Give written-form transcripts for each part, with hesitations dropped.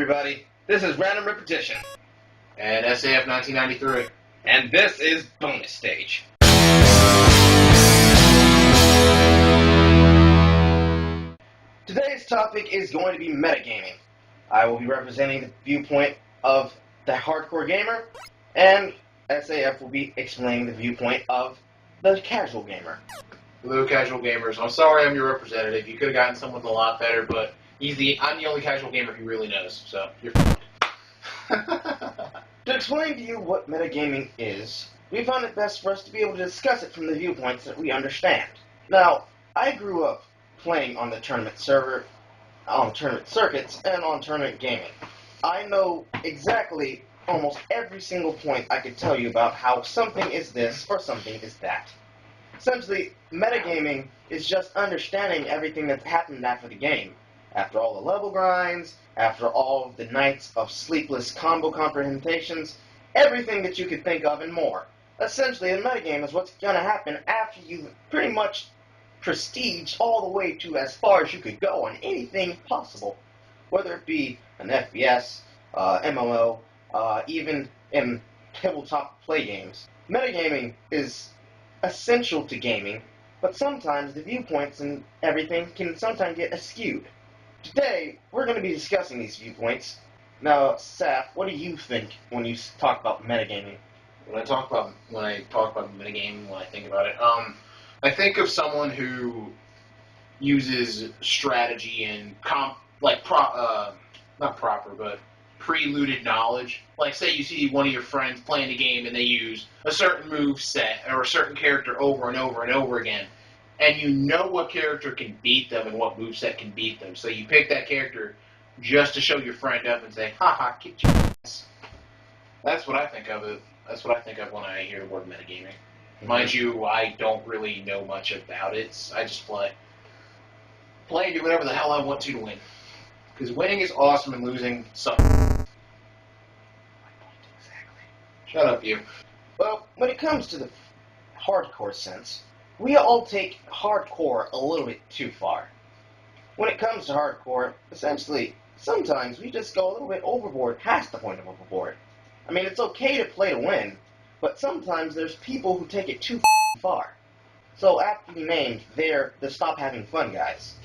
everybody. This is Random Repetition. And SAF 1993. And this is Bonus Stage. Today's topic is going to be metagaming. I will be representing the viewpoint of the hardcore gamer, and SAF will be explaining the viewpoint of the casual gamer. Hello, casual gamers. I'm sorry I'm your representative. You could have gotten someone a lot better, but I'm the only casual gamer he really knows, so you're fine. To explain to you what metagaming is, we found it best for us to be able to discuss it from the viewpoints that we understand. Now, I grew up playing on the tournament server, on tournament circuits, and on tournament gaming. I know exactly almost every single point I could tell you about how something is this or something is that. Essentially, metagaming is just understanding everything that's happened after the game. After all the level grinds, after all of the nights of sleepless combo comprehensions, everything that you could think of and more. Essentially, a metagame is what's going to happen after you've pretty much prestiged all the way to as far as you could go on anything possible. Whether it be an FPS, MMO, even in tabletop play games. Metagaming is essential to gaming, but sometimes the viewpoints and everything can sometimes get askewed. Today, we're going to be discussing these viewpoints. Now, Saf, what do you think when you talk about metagaming? When I talk about metagaming, when I think about it, I think of someone who uses strategy and preluded knowledge. Like, say you see one of your friends playing a game and they use a certain move set or a certain character over and over and over again, and you know what character can beat them and what moveset can beat them. So you pick that character just to show your friend up and say, haha, kick your ass. That's what I think of it. That's what I think of when I hear the word metagaming. Mind you, I don't really know much about it. I just play and do whatever the hell I want to win. Because winning is awesome and losing sucks. Exactly. Shut up, you. Well, when it comes to the hardcore sense, we all take hardcore a little bit too far. When it comes to hardcore, essentially, sometimes we just go a little bit overboard, past the point of overboard. I mean, it's okay to play to win, but sometimes there's people who take it too far. So, aptly named, they're the stop having fun guys.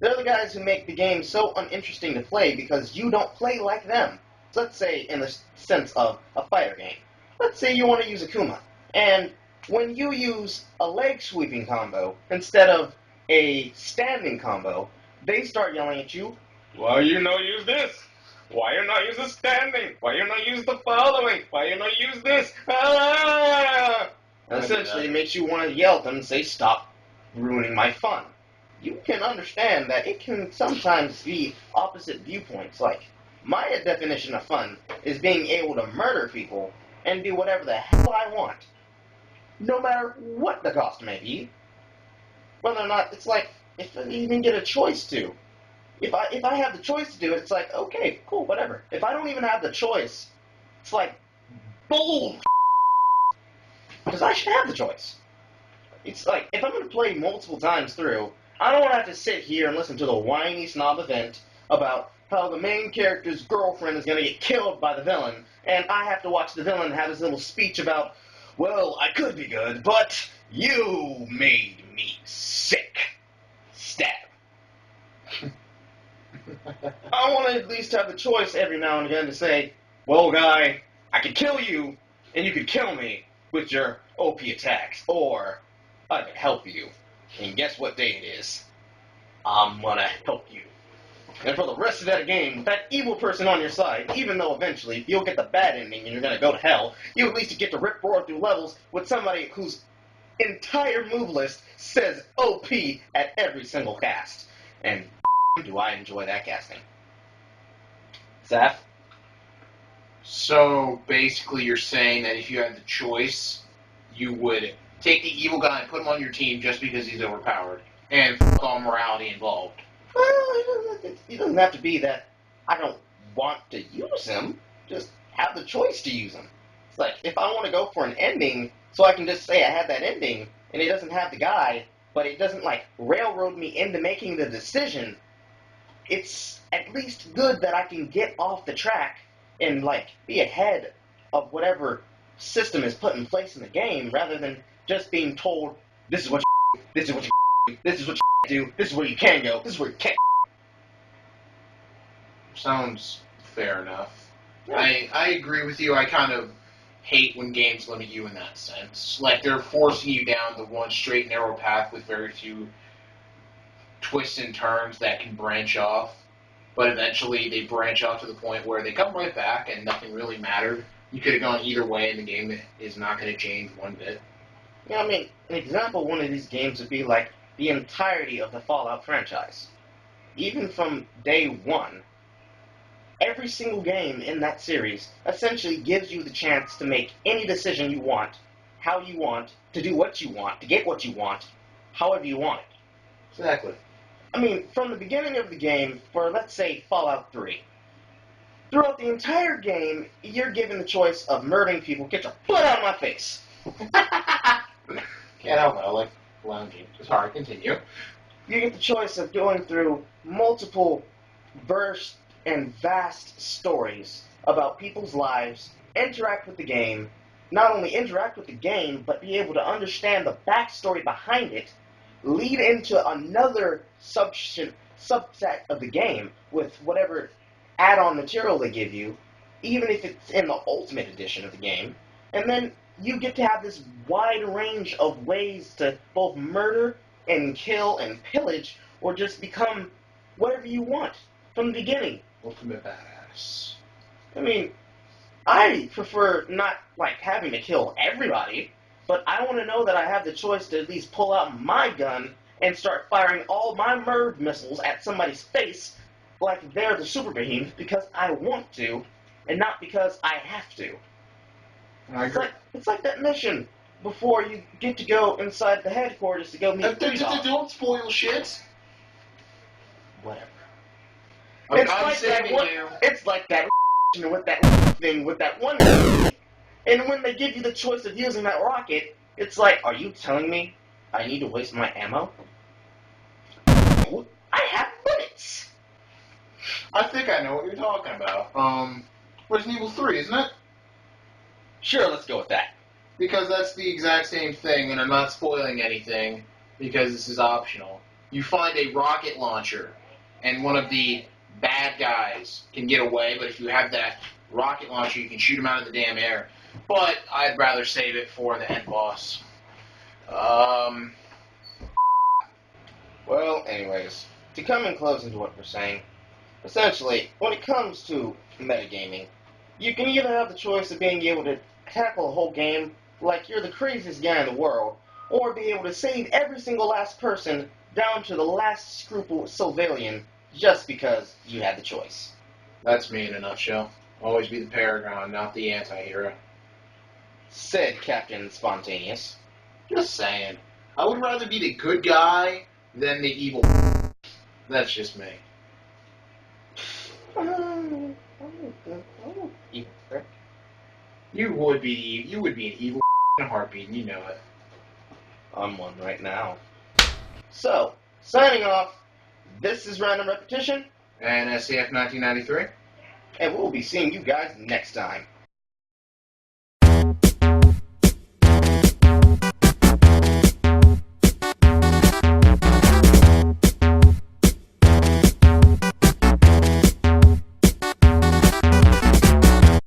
They're the guys who make the game so uninteresting to play because you don't play like them. So let's say in the sense of a fighter game. Let's say you want to use Akuma, and when you use a leg sweeping combo instead of a standing combo, they start yelling at you, why you not use this? Why you not use the standing? Why you not use the following? Why you not use this? Ah! And essentially it makes you want to yell at them and say, stop ruining my fun. You can understand that it can sometimes be opposite viewpoints. Like, my definition of fun is being able to murder people and do whatever the hell I want. No matter what the cost may be. Whether or not, it's like, if I even get a choice to. If I have the choice to do it, it's like, okay, cool, whatever. If I don't even have the choice, it's like, boom! Because I should have the choice. It's like, if I'm going to play multiple times through, I don't want to have to sit here and listen to the whiny snob event about how the main character's girlfriend is going to get killed by the villain, and I have to watch the villain have his little speech about, well, I could be good, but you made me sick. Stab. I want to at least have the choice every now and again to say, well, guy, I could kill you, and you could kill me with your OP attacks, or I could help you. And guess what day it is? I'm gonna help you. And for the rest of that game, with that evil person on your side, even though eventually you'll get the bad ending and you're gonna go to hell, you at least get to rip roar through levels with somebody whose entire move list says OP at every single cast. And do I enjoy that casting. Saf? So, basically you're saying that if you had the choice, you would take the evil guy and put him on your team just because he's overpowered, and f*** all morality involved. Well, it doesn't have to be that I don't want to use him, just have the choice to use him. It's like, if I want to go for an ending, so I can just say I had that ending, and it doesn't have the guy, but it doesn't, like, railroad me into making the decision, it's at least good that I can get off the track and, like, be ahead of whatever system is put in place in the game, rather than just being told, this is what you do, this is what you do, this is what you do, this is where you can go, this is where you can't. Sounds fair enough. Yeah. I agree with you. I kind of hate when games limit you in that sense. Like, they're forcing you down the one straight, narrow path with very few twists and turns that can branch off. But eventually they branch off to the point where they come right back and nothing really mattered. You could have gone either way and the game is not going to change one bit. Yeah, I mean, an example of one of these games would be like the entirety of the Fallout franchise. Even from day one, every single game in that series essentially gives you the chance to make any decision you want, how you want, to do what you want, to get what you want, however you want it. Exactly. I mean, from the beginning of the game, for let's say Fallout 3, throughout the entire game, you're given the choice of murdering people. Get your butt out of my face! Can't help it. I like lounging. Sorry, continue. You get the choice of going through multiple burst and vast stories about people's lives, interact with the game, not only interact with the game, but be able to understand the backstory behind it, lead into another subset of the game with whatever add-on material they give you, even if it's in the Ultimate Edition of the game, and then you get to have this wide range of ways to both murder and kill and pillage, or just become whatever you want from the beginning. Ultimate badass. I mean, I prefer not, like, having to kill everybody, but I want to know that I have the choice to at least pull out my gun and start firing all my MIRV missiles at somebody's face like they're the super behemoth because I want to, and not because I have to. I agree. It's like that mission before you get to go inside the headquarters to go meet Don't spoil shit. Whatever. I'm It's like that with that thing with that one. And when they give you the choice of using that rocket, it's like, are you telling me I need to waste my ammo? I have bullets. I think I know what you're talking about. Resident Evil 3, isn't it? Sure, let's go with that. Because that's the exact same thing, and I'm not spoiling anything because this is optional. You find a rocket launcher, and one of the bad guys can get away, but if you have that rocket launcher, you can shoot him out of the damn air. But I'd rather save it for the end boss. Well, anyways, to come and close into what we're saying, essentially, when it comes to metagaming, you can either have the choice of being able to tackle a whole game like you're the craziest guy in the world, or be able to save every single last person down to the last scruple civilian just because you had the choice. That's me in a nutshell. Always be the paragon, not the anti-hero. Said Captain Spontaneous. Just saying. I would rather be the good guy than the evil. That's just me. You would be an evil in a heartbeat, and you know it. I'm one right now. So, signing off, this is Random Repetition. And SCF 1993? And we'll be seeing you guys next time.